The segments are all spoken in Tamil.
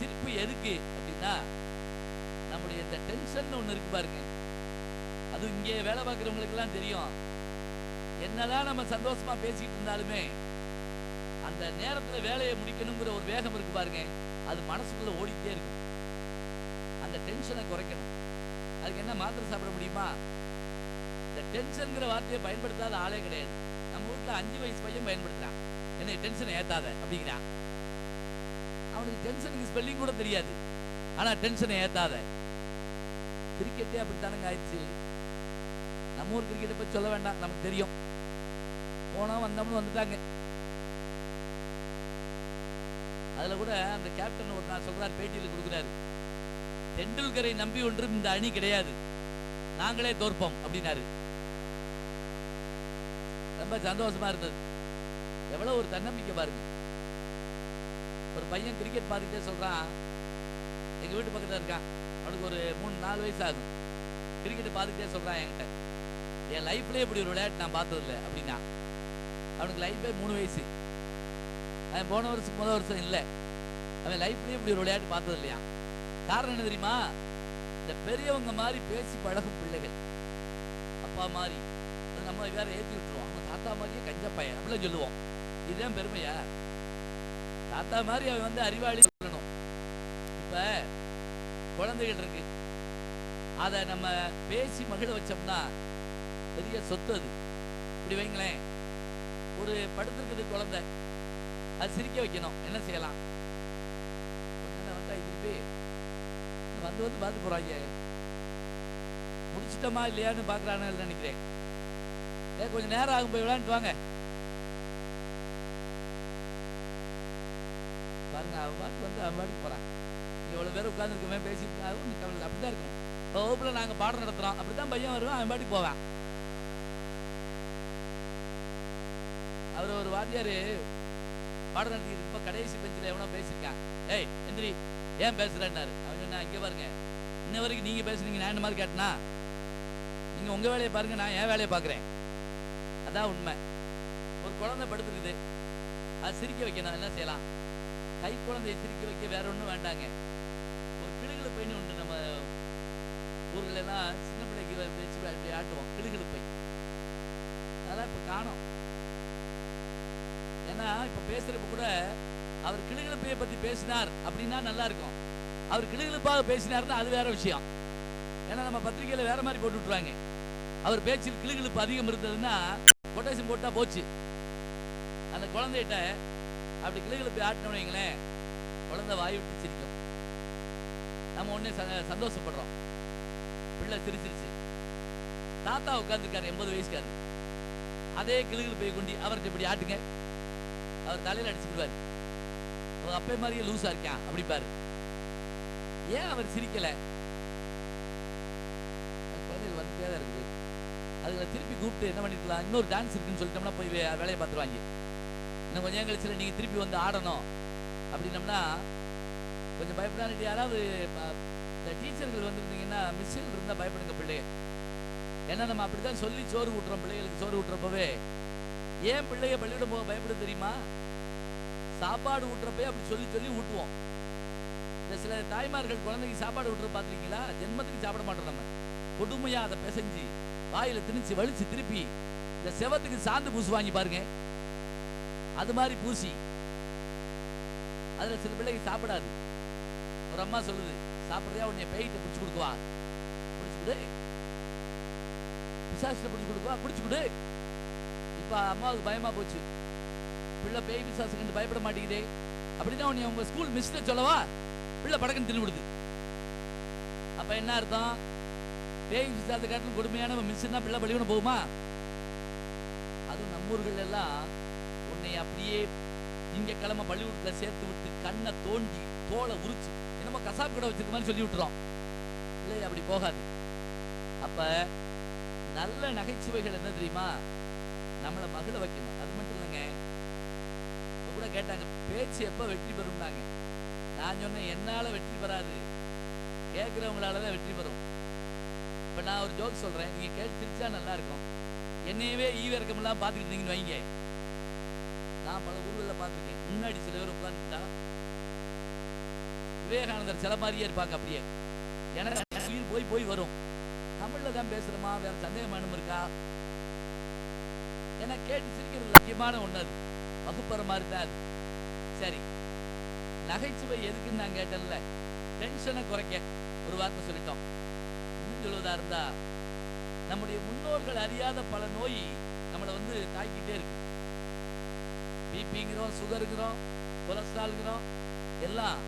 சிரிப்பு எதுக்கு அப்படின்னா, நம்முடைய இந்த டென்ஷன் ஒண்ணு இருக்கு பாருங்க, அது இங்கே வேலை பார்க்குறவங்களுக்கு எல்லாம் தெரியும். என்னதான் நம்ம சந்தோஷமா பேசிட்டு இருந்தாலுமே அந்த நேரத்துல வேலையை முடிக்கணுங்கிற ஒரு வேகம் இருக்கு பாருங்க, அது மனசுக்குள்ள ஓடிட்டே இருக்கும். அந்த டென்ஷனை குறைக்கணும். அதுக்கு என்ன மாத்திரை சாப்பிட முடியுமா? இந்த டென்ஷன்ங்கிற வார்த்தையை பயன்படுத்தாத ஆளே கிடையாது. நம்ம வீட்டுல 5 வயசு பையன் பயன்படுத்துறான். என்ன டென்ஷனை ஏத்தாத அப்படிங்கிறான். அவனுக்கு டென்ஷனுக்கு ஸ்பெல்லிங் கூட தெரியாது. ஆனா டென்ஷனை ஏத்தாத. கிரிக்கெட்டே அப்படித்தானுங்க ஆயிடுச்சு. நம்ம ஊர் கிரிக்கெட்டை பத்தி சொல்ல வேண்டாம், நமக்கு தெரியும். போனா வந்தோம்னு வந்துட்டாங்க. அதுல கூட அந்த கேப்டன் ஒரு நான் சொல்றாரு, பேட்டியில் கொடுக்குறாரு, தெண்டுல்கரை நம்பி ஒன்றும் இந்த அணி கிடையாது, நாங்களே தோற்போம் அப்படின்னாரு. ரொம்ப சந்தோஷமா இருந்தது. எவ்வளவு ஒரு தன்னம்பிக்கை பாருங்க. ஒரு பையன் கிரிக்கெட் பார்த்துட்டே சொல்றான், எங்க வீட்டு பக்கத்துல இருக்கான், அவனுக்கு ஒரு 3-4 வயசு ஆகும். கிரிக்கெட் பார்த்துட்டே சொல்றான் என்கிட்ட, என் லைஃப்லயே இப்படி ஒரு விளையாட்டு நான் பார்த்தது இல்லை அப்படின்னா. அவனுக்கு லைஃபே 3 வயசு. அவன் போன வருஷம் முதல் வருஷம் இல்லை, அவன் லைஃப்லயே இப்படி ஒரு விளையாட்டு பார்த்தது இல்லையா. காரணம் என்ன தெரியுமா? இந்த பெரியவங்க மாதிரி பேசி பழகும் பிள்ளைகள், அப்பா மாதிரி. அது நம்ம வேற ஏற்றி விட்டுருவோம், அவங்க தாத்தா மாதிரியே கஞ்ச பையன் அப்படிலாம் சொல்லுவோம். இதுதான் பெருமையா? தாத்தா மாதிரி அவன் வந்து அறிவாளி சொல்லணும். இப்ப குழந்தைகள் இருக்கு, அதை நம்ம பேசி மகிழ வச்சோம்னா பெரிய சொத்து. அது இப்படி வைங்களேன், ஒரு படுத்திருக்குது குழந்தை, அது சிரிக்க வைக்கணும். என்ன செய்யலாம்? திருப்பி வந்து வந்து பார்த்து போறாங்க, முடிச்சிட்டோமா இல்லையான்னு பாக்குறான்னு நினைக்கிறேன். கொஞ்சம் நேரம் ஆகும், போய் விளையாண்டு வாங்க பாருங்க. அவன் பாட்டு வந்து அவன் பாட்டுக்கு போறான். இவ்வளவு பேர் உட்கார்ந்துருக்கமே பேசிட்டு அப்படிதான் இருக்கும். இப்போ வகுப்புல நாங்க பாடம் நடத்துறோம், அப்படித்தான் பையன் வருவான், அவன் பாட்டுக்கு போவான். அவர் ஒரு வாத்தியாரு பாடம் நடத்திட்டு இருப்ப கடைசி பெஞ்சில் எவனோ பேசியிருக்கான். ஏய் எந்திரி, ஏன் பேசுறேன்னாரு. அவன் சொன்னா, இங்க பாருங்க, இன்ன வரைக்கும் நீங்க பேசுறீங்க, நான் என்ன மாதிரி கேட்டனா? நீங்க உங்க வேலையை பாருங்க, நான் என் வேலையை பாக்குறேன். அதான் உண்மை. ஒரு குழந்தை படுத்துருக்குது, அது சிரிக்க வைக்கணும். என்ன செய்யலாம்? கை குழந்தையை சிரிக்க வைக்க வேற ஒன்றும் வேண்டாங்க. ஒரு கிளுகிழு பைன்னு உண்டு, நம்ம ஊர்கள் எல்லாம் சின்ன பிள்ளைக்கு வச்சு அப்படி ஆட்டுவோம், கிளுகிழு பை. அதெல்லாம் இப்ப காணோம். ஏன்னா இப்ப பேசுறப்ப கூட அவர் கிளுகிழப்பையை பத்தி பேசினார் அப்படின்னா நல்லா இருக்கும். அவர் கிளுகிழப்பாக பேசினார்னா அது வேற விஷயம். ஏன்னா நம்ம பத்திரிகையில வேற மாதிரி போட்டு விட்டுருவாங்க. அவர் பேச்சில் கிளுகிழப்பு அதிகம் இருந்ததுன்னா கொட்டேஷன் போட்டா போச்சு. அந்த குழந்தைகிட்ட அப்படி கிளுகிழப்பை ஆட்டினோம் வைங்களேன், குழந்தை வாய் விட்டு சிரிக்கும். நம்ம உடனே சந்தோஷப்படுறோம், பிள்ளை சிரிச்சிருச்சு. தாத்தா உட்கார்ந்துருக்காரு, 80 வயசுக்காரு, அதே கிளுகிழப்பையை கொண்டு அவர்கிட்ட இப்படி ஆட்டுங்க, அவர் தலையில அடிச்சுடுவார். அவர் அப்பே மாதிரியே லூசா இருக்கான் அப்படிப்பாரு. ஏன் அவர் சிரிக்கல? குழந்தைகள் வந்துட்டே தான் இருக்குது. அதுல திருப்பி கூப்பிட்டு என்ன பண்ணிருக்கலாம், இன்னொரு டான்ஸ் இருக்குன்னு சொல்லிட்டோம்னா போய் வேலையை பார்த்துருவாங்க. இன்னும் கொஞ்சம் கழிச்சுல நீங்க திருப்பி வந்து ஆடணும் அப்படின்னம்னா கொஞ்சம் பயப்படாது. யாராவது இந்த டீச்சர்கள் வந்துருந்தீங்கன்னா, மிஸ்ஸுகள் இருந்தா பயப்படுங்க பிள்ளைய. ஏன்னா நம்ம அப்படித்தான் சொல்லி சோறு ஊட்டுறோம் பிள்ளைகளுக்கு. சோறு ஊட்டுறப்பவே ஏன் பிள்ளைய பள்ளியிடம் போக பயப்பட தெரியுமா? சாப்பாடு ஊட்டுறப்பே அப்படி சொல்லி சொல்லி ஊட்டுவோம். இந்த சில தாய்மார்கள் குழந்தைக்கு சாப்பாடு ஊட்டுற பார்த்துருக்கீங்களா? ஜென்மத்துக்கு சாப்பிட மாட்டோம் நம்ம. கொடுமையா அதை பிசைஞ்சு வாயில திணிச்சு வலிச்சு திருப்பி இந்த செவத்துக்கு சாந்து பூசு வாங்கி பாருங்க. அது மாதிரி பூசி அதுல சில பிள்ளைக்கு சாப்பிடாது. ஒரு அம்மா சொல்லுது, சாப்பிட்றியா? உன்னை பேய்கிட்ட பிடிச்சு கொடுக்குவா, பிடிச்சு கொடு, பிசாசிட்ட பிடிச்சு கொடுக்குவா, பிடிச்சு கொடு. இப்ப அம்மாவுக்கு பயமா போச்சு, பிள்ளை பேய் பிசாசு கண்டு பயப்பட மாட்டேங்குதே அப்படின்னா உன்னை உங்க ஸ்கூல் மிஸ்ட சொல்லவா? பிள்ளை படக்குன்னு தின்னு விடுது. அப்ப என்ன அர்த்தம்? பேய் பிசாசை காட்டிலும் கொடுமையான மிஸ்னா பிள்ளை பள்ளிக்கூடம் போகுமா? அதுவும் நம்ம ஊர்கள் எல்லாம் உன்னை அப்படியே திங்கக்கிழமை பள்ளிக்கூடத்துல சேர்த்து விட்டு கண்ணை தோண்டி தோலை உரிச்சு என்னமோ கசாப்பு கடை வச்சிருக்க மாதிரி சொல்லி விட்டுறோம். இல்லை, அப்படி போகாது. அப்ப நல்ல நகைச்சுவைகள் என்ன தெரியுமா? நம்மளை மகிழ வைக்கணும். அது மட்டும் இல்லைங்க, இப்ப கூட கேட்டாங்க பேச்சு எப்ப வெற்றி பெறும்னாங்க. நான் சொன்னேன், என்னால வெற்றி பெறாது, கேட்கிறவங்களாலதான் வெற்றி பெறும். இப்ப நான் ஒரு ஜோக் சொல்றேன், நீங்க கேட்டு சிரிச்சா நல்லா இருக்கும். என்னையவே ஈவிரக்கம் எல்லாம் பாத்துக்கிட்டு இருந்தீங்கன்னு வைங்க, நான் பல ஊர்களில் பார்த்துருக்கேன். முன்னாடி சில பேர் உட்காந்துட்டா விவேகானந்தர் சில மாதிரியே இருப்பாங்க. அப்படியே எனக்கு உயிர் போய் போய் வரும். தமிழ்ல தான் பேசுறோமா, வேற சந்தேகமானும் இருக்கா? ஏன்னா கேட்டு சிரிக்கிறது முக்கியமான ஒண்ணு. அது வகுப்பற மாதிரி தான் அது. சரி, நகைச்சுவை எதுக்குன்னு நான் கேட்டேன்ல, டென்ஷனை குறைக்க ஒரு வார்த்தை சொல்லிட்டோம். இன்னும் சொல்வதா இருந்தா, நம்முடைய முன்னோர்கள் அறியாத பல நோய் நம்மளை தாக்கிட்டே இருக்கு. பிபிங்கிறோம், சுகருங்கிறோம், கொலஸ்ட்ரால்ங்கிறோம், எல்லாம்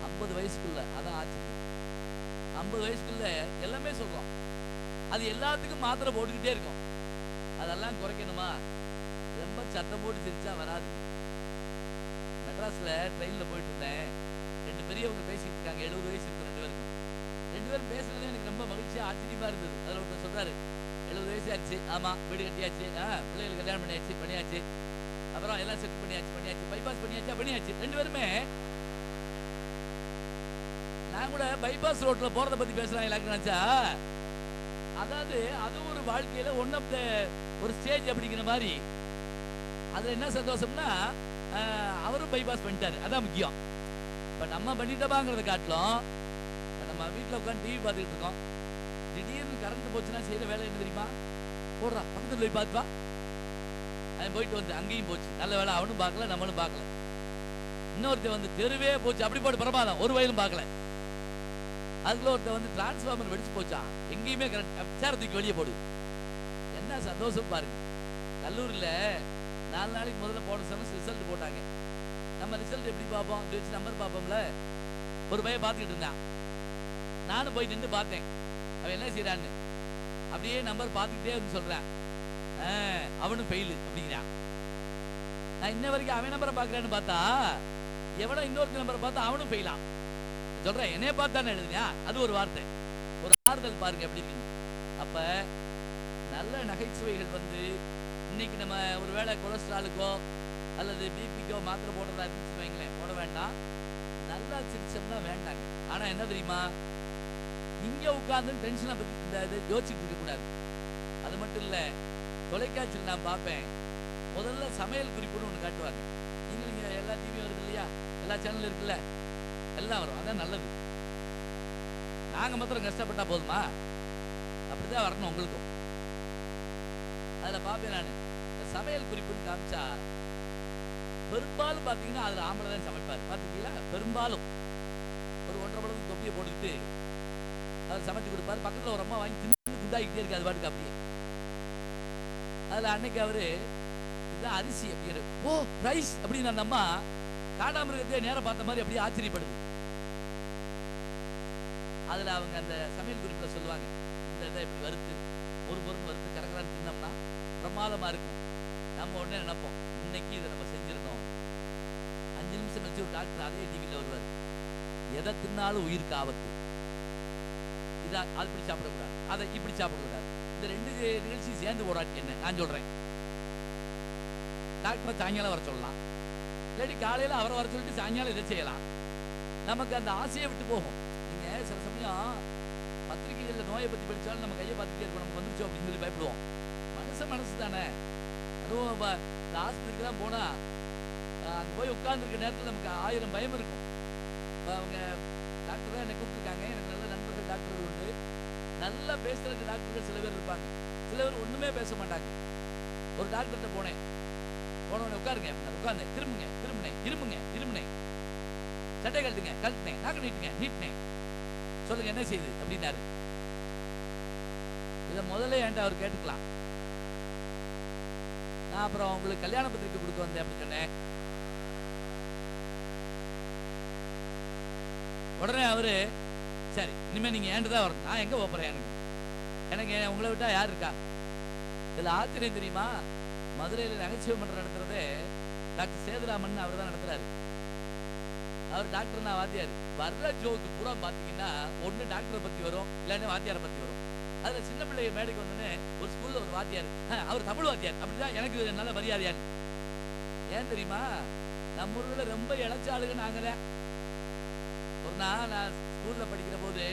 50 வயசுக்குள்ள. அதான் ஆச்சு, 50 வயசுக்குள்ள எல்லாமே சொல்றோம். அது எல்லாத்துக்கும் மாத்திரை போட்டுக்கிட்டே இருக்கும். அதெல்லாம் குறைக்கணுமா? ரொம்ப சத்தம் போட்டு சிரிச்சா வராது. மெட்ராஸ்ல ட்ரெயின்ல போயிட்டு இருந்தேன். 2 பெரியவங்க பேசிட்டு இருக்காங்க. 70 வயசு இருக்கு 2 பேருக்கும். 2 பேரும் பேசுறது எனக்கு ரொம்ப மகிழ்ச்சியா ஆச்சரியமா இருந்தது. அதுல ஒருத்தர் சொல்றாரு, 70 வயசு ஆச்சு, ஆமா, வீடு கட்டியாச்சு, பிள்ளைகளுக்கு கல்யாணம் பண்ணியாச்சு, அப்புறம் எல்லாம் செட் பண்ணியாச்சு, பைபாஸ் பண்ணியாச்சு. 2 பேருமே நான் கூட பைபாஸ் ரோட்ல போறத பத்தி பேசுறாங்க நினைச்சா, அதாவது அது ஒரு வாழ்க்கையில ஒன் ஆஃப் த ஒரு ஸ்டேஜ் அப்படிங்கிற மாதிரி. அதுல என்ன சந்தோஷம்னா, அவரும் பைபாஸ் பண்ணிட்டாரு, அதான் முக்கியம். இப்ப நம்ம பண்ணிட்டோமாங்கிறத காட்டிலும், நம்ம வீட்டுல உட்காந்து டிவி பார்த்துக்கிட்டு இருக்கோம். திடீர்னு கரண்ட் போச்சுன்னா செய்யற வேலை என்ன தெரியுமா? போடுறா, பக்கத்துல போய் பார்த்துவா. அவன் போயிட்டு அங்கேயும் போச்சு. நல்ல வேலை, அவனும் பார்க்கல, நம்மளும் பார்க்கல. இன்னொருத்த தெருவே போச்சு, அப்படி போட்டு பிரமாதம், ஒரு வயலும் பார்க்கல. அதுக்குள்ள ஒருத்த டிரான்ஸ்ஃபார்மர் வெடிச்சு போச்சா, எங்கேயுமே கரண்ட், சேர தூக்கி வெளியே போடு. என்ன சந்தோஷம் பாருங்க. கல்லூரியில 4 நாளைக்கு முதல்ல போட சொன்ன ரிசல்ட் போட்டாங்க. நம்ம ரிசல்ட் எப்படி பார்ப்போம்? வச்சு நம்பர் பார்ப்போம்ல. ஒரு பையன் பார்த்துக்கிட்டு இருந்தான். நானும் போய் நின்று பார்த்தேன் அவன் என்ன செய்யறான்னு. அப்படியே நம்பர் பார்த்துக்கிட்டே சொல்றேன், அவனும் ஃபெயிலு அப்படிங்கிறான். நான் இன்ன வரைக்கும் அவன் நம்பரை பார்க்கறேன்னு பார்த்தா, எவனோ இன்னொரு நம்பரை பார்த்தா அவனும் ஃபெயிலான். சொல்றேன், என்னைய பார்த்தானே எழுதுனியா? அது ஒரு வார்த்தை, ஒரு ஆறுதல் பாருங்க எப்படி இருக்கு. அப்ப நல்ல நகைச்சுவைகள் இன்னைக்கு நம்ம ஒருவேளை கொலஸ்ட்ராலுக்கோ அல்லது பிபிக்கோ மாத்திரை போடுறதா இருந்துச்சு வைங்களேன், போட வேண்டாம். நல்லா சிரிச்சோம்னா வேண்டாங்க. ஆனா என்ன தெரியுமா, இங்க உட்கார்ந்து டென்ஷனை பத்தி இந்த யோசிச்சுட்டு இருக்க கூடாது. அது மட்டும் இல்ல, தொலைக்காட்சியில் நான் பார்ப்பேன், முதல்ல சமையல் குறிப்புன்னு ஒன்று காட்டுவாங்க. நீங்க எல்லா டிவியும் வருது இல்லையா, எல்லா சேனலும் இருக்குல்ல, எல்லாம் வரும். அதான் நல்லது. நாங்க மாத்திரம் கஷ்டப்பட்டா போதுமா? அப்படிதான் வரணும் உங்களுக்கும். அதுல பார்ப்பேன் நான், சமையல் குறிப்புன்னு காமிச்சா பெரும்பாலும் பாத்தீங்கன்னா அதுல ஆம்பளை தான் சமைப்பாரு. பாத்தீங்களா? பெரும்பாலும் ஒரு 1.5 பழத்துக்கு தொப்பியை போட்டுக்கிட்டு அவர் சமைச்சு கொடுப்பாரு. பக்கத்துல ஒரு அம்மா வாங்கி தின்னு குண்டாக்கிட்டே இருக்கு, அது பாட்டுக்கு அப்படியே. அதுல அன்னைக்கு அவரு இதுதான் அரிசி அப்படிங்கிற, ஓ ரைஸ் அப்படின்னு அந்த அம்மா காண்டாமிருகத்தையே நேரம் பார்த்த மாதிரி அப்படியே ஆச்சரியப்படுது. அதுல அவங்க அந்த சமையல் குறிப்புல சொல்லுவாங்க, இந்த இதை இப்படி வறுத்து ஒரு வறுத்து கரகரான்னு தின்னோம்னா பிரமாதமா இருக்கும். நம்ம உடனே நினைப்போம், இன்னைக்கு இதை நம்ம செஞ்சிருந்தோம். 5 நிமிஷம் கழிச்சு ஒரு டாக்டர் அதே டிவியில் வருவார், எதை தின்னாலும் உயிருக்கு ஆபத்து, இதை அது இப்படி சாப்பிடக்கூடாது, அதை இப்படி சாப்பிடக்கூடாது. இந்த 2 நிகழ்ச்சி சேர்ந்து போராட்டி என்ன நான் சொல்றேன். டாக்டரை சாயங்காலம் வர சொல்லலாம், இல்லாட்டி காலையில அவரை வர சொல்லிட்டு சாயங்காலம் இதை செய்யலாம். நமக்கு அந்த ஆசையை விட்டு போகும். நீங்க சில சமயம் பத்திரிகைகள்ல நோயை பத்தி படிச்சாலும் நம்ம கையை பார்த்துட்டே இருக்கோம், நமக்கு வந்துருச்சோ அப்படின்னு சொல்லி பயப்படுவோம். மனசு தானே. அதுவும் இந்த ஆஸ்பத்திரிக்கெல்லாம் போனா அங்கே போய் உட்கார்ந்துருக்க நேரத்தில் நமக்கு 1000 பயம் இருக்கும். அவங்க டாக்டர் தான் என்னை கூப்பிட்டுருக்காங்க, எனக்கு நல்ல நண்பர்கள் டாக்டர்கள் உண்டு. நல்லா பேசுறதுக்கு டாக்டர்கள் சில பேர் இருப்பாங்க, சில பேர் ஒண்ணுமே பேச மாட்டாங்க. ஒரு டாக்டர்கிட்ட போனேன், போனவனே உட்காருங்க, உட்கார்ந்தேன், திரும்புங்க, சட்டை கழட்டுனேன், நாக்கு நீட்டினேன், சொல்லுங்க என்ன செய்யுது அப்படின்னாரு. இதை முதல்ல என்கிட்ட அவர் கேட்டுக்கலாம். நான் அப்புறம் உங்களுக்கு கல்யாண பத்திரிக்கை கொடுக்க வந்தேன் அப்படின்னு சொன்னேன். உடனே அவரு, சரி இனிமே நீங்க ஏன்ட்டு தான் வரணும், நான் எங்க போறேன், எனக்கு உங்களை விட்டா யார் இருக்கா? இதுல ஆச்சரியம் தெரியுமா, மதுரையில் நகைச்சுவை மன்றம் நடத்துறதே டாக்டர் சேதுராமன் அவர் தான் நடத்துறாரு. அவர் டாக்டர் நான் வாத்தியார். வர்ற ஜோக்கு பூரா பாத்தீங்கன்னா ஒண்ணு டாக்டரை பத்தி வரும், இல்லைன்னா வாத்தியாரை பத்தி வரும். அதுல சின்ன பிள்ளைங்க மேடைக்கு வந்தோடனே ஒரு ஸ்கூல்ல ஒரு வாத்தியார், அவர் தமிழ் வாத்தியார், அப்படிதான் எனக்கு நல்ல மரியாதையாரு. ஏன் தெரியுமா, நம்ம ஊர்ல ரொம்ப இழைச்ச ஆளுங்க நாங்கதான். ஒரு நாள் நான் ஸ்கூல்ல படிக்கிற போது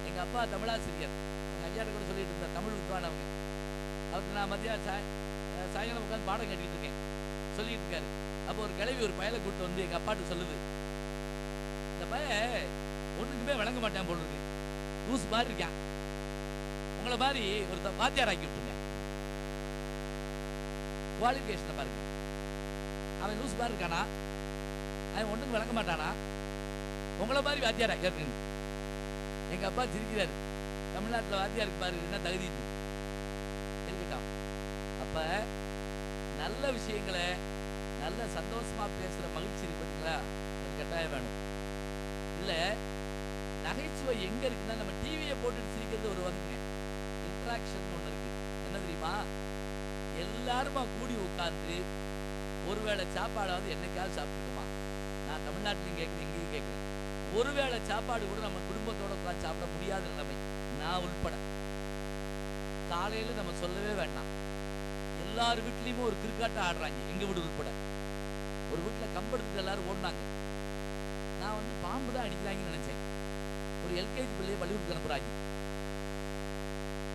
எங்க அப்பா தமிழாசிரியர், எங்க ஐயாட்ட கூட சொல்லிட்டு இருந்தார், தமிழ் வித்வான் அவங்க. அவருக்கு நான் சாயங்காலம் உட்காந்து பாடம் கேட்டுக்கிட்டு இருக்கேன், சொல்லிட்டு இருக்காரு. அப்போ ஒரு கிழவி ஒரு பயலை கூப்பிட்டு எங்க அப்பாட்டு சொல்லுது, இந்த பையன் ஒண்ணுமே விளங்க மாட்டேன் போல இருக்கு, லூஸ் மாதிரி இருக்கான். உங்களை மாதிரி ஒரு வாத்தியார் ஆக்கி விட்டுருங்க. குவாலிஃபிகேஷனை பாருங்க. அவன் லூஸ் மாதிரி இருக்கானா, அவன் ஒன்றும் விளங்க மாட்டானா, உங்களை மாதிரி வாத்தியாரா கேட்குங்க. எங்க அப்பா சிரிக்கிறாரு, தமிழ்நாட்டில் வாத்தியாருக்கு பாரு என்ன தகுதி இருக்கட்டும். அப்ப நல்ல விஷயங்களை நல்ல சந்தோஷமா பேசுற மகிழ்ச்சி இருக்கு பார்த்தீங்களா, அது கட்டாயம் வேணும். இல்ல நகைச்சுவை எங்க இருக்குன்னா, நம்ம டிவியை போட்டுட்டு சிரிக்கிறது ஒரு வந்துங்க, இன்ட்ராக்ஷன் ஒன்று இருக்கு. என்ன தெரியுமா, எல்லாருமா கூடி உட்கார்ந்து ஒருவேளை சாப்பாடாவது என்னைக்காவது சாப்பிட்டுருக்கோமா? நான் தமிழ்நாட்டிலையும் கேட்குறேன், இங்கேயும் கேட்குறேன். ஒருவேளை சாப்பாடு கூட நம்ம குடும்பத்தோட உட்காந்து சாப்பிட முடியாத நிலைமை, நான் உள்பட. காலையில் நம்ம சொல்லவே வேண்டாம், எல்லார் வீட்லேயுமே ஒரு கிரிக்கெட்டை ஆடுறாங்க, எங்கள் வீடு உள்பட. ஒரு வீட்டில் கம்பெடுத்து எல்லாரும் ஓடினாங்க. நான் வந்து பாம்பு தான் அடிக்கிறாங்கன்னு நினைச்சேன். ஒரு எல்கேஜி பிள்ளையை பள்ளிக்கூடத்துக்கு அனுப்புறாங்க.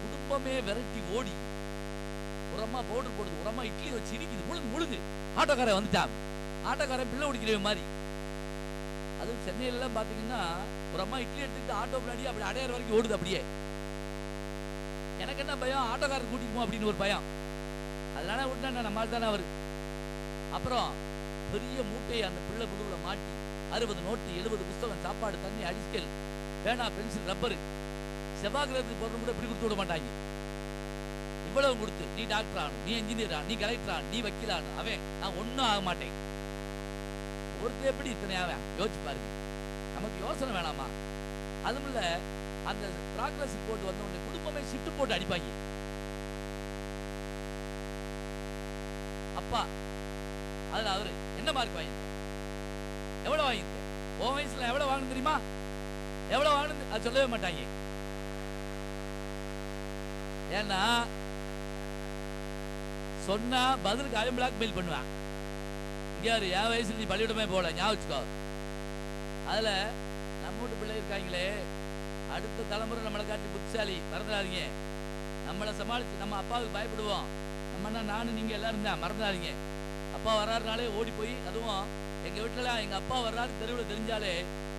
குடும்பமே விரட்டி ஓடி ஒரு அம்மா பவுடர் போடுது, ஒரு அம்மா இட்லி வச்சு இடிக்குது, முழுங்கு முழுங்கு. ஆட்டோக்காரன் வந்துட்டான், ஆட்டோக்காரன் பிள்ளை ஓடிக்கிற மாதிரி. அதுவும் சென்னையிலாம் பார்த்தீங்கன்னா ஒரு அம்மா இட்லி எடுத்துக்கிட்டு ஆட்டோ முன்னாடி அப்படி அடையாறு வரைக்கும் ஓடுது. அப்படியே எனக்கு என்ன பயம், ஆட்டோக்காரர் கூட்டிக்குமோ அப்படின்னு ஒரு பயம். அதனால விட்டா நம்மால் தானே அவரு. அப்புறம் பெரிய மூட்டையை அந்த பிள்ளை முதுகுல மாட்டி 60 நோட்டு, 70 புஸ்தகம், சாப்பாடு, தண்ணி, அடிஸ்கல், பேனா, பென்சில், ரப்பரு, செவ்வாய்க்கிரகத்துக்கு போடுற கூட இப்படி கொடுத்து விட மாட்டாங்க. இவ்வளவு கொடுத்து நீ டாக்டர் ஆகணும், நீ இன்ஜினியர் ஆகணும், நீ கலெக்டர் ஆகணும், நீ வக்கீல் ஆகணும். அவன் நான் ஒன்றும் ஆக மாட்டேன். ஒருத்தர் எப்படி இத்தனை ஆவேன் யோசிச்சு பாருங்க. நமக்கு யோசனை வேணாமா? அதுவும் இல்ல, அந்த ப்ராக்ரஸ் ரிப்போர்ட் வந்த உடனே குடும்பமே ஷிஃப்ட் போட்டு அடிப்பாங்க. அப்பா அதுல அவரு என்ன மார்க் வாங்கி, எவ்வளவு வாங்கி, உன் வயசுல எவ்வளவு வாங்கணும் தெரியுமா, எவ்வளவு வாங்கணும் அது சொல்லவே மாட்டாங்க. ஏன்னா சொன்னா பதிலுக்கு அவன் பிளாக்மெயில் பண்ணுவான். இங்க என் வயசுல நீ பள்ளியிடமே போல, ஞாபகம் வச்சுக்கோ. அதுல நம்ம வீட்டு பிள்ளை இருக்காங்களே, அடுத்த தலைமுறை நம்மளை காட்டி புத்திசாலி, மறந்துடாதீங்க. நம்மளை சமாளிச்சு நம்ம அப்பாவுக்கு பயப்படுவோம். நம்மன்னா நானும் நீங்க எல்லாரும் தான், மறந்துடாதீங்க. அப்பா வர்றாருனாலே ஓடி போய், அதுவும் எங்க வீட்டுல எங்க அப்பா வர்றாரு தெருவில் தெரிஞ்சாலே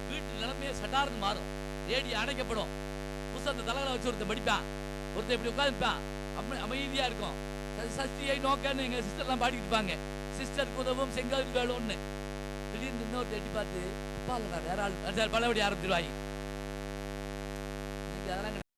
வீட்டு நிலைமையே சட்டார்னு மாறும். ரேடியோ அணைக்கப்படும், புத்தகத்தை தலைகளை வச்சு ஒருத்தன் படிப்பான், ஒருத்தன் இப்படி உட்காந்துப்பான், அமைதியா இருக்கும். சஷ்டியை நோக்கன்னு எங்க சிஸ்டர்லாம் பாடிக்கிட்டு இருப்பாங்க, சிஸ்டருக்கு உதவும் செங்கல் வேணும்னு. திடீர்னு இன்னொரு எட்டி பார்த்து அப்பா இல்ல வேற ஆள் பழபடி ஆரம்பிச்சிருவாங்க. அதெல்லாம்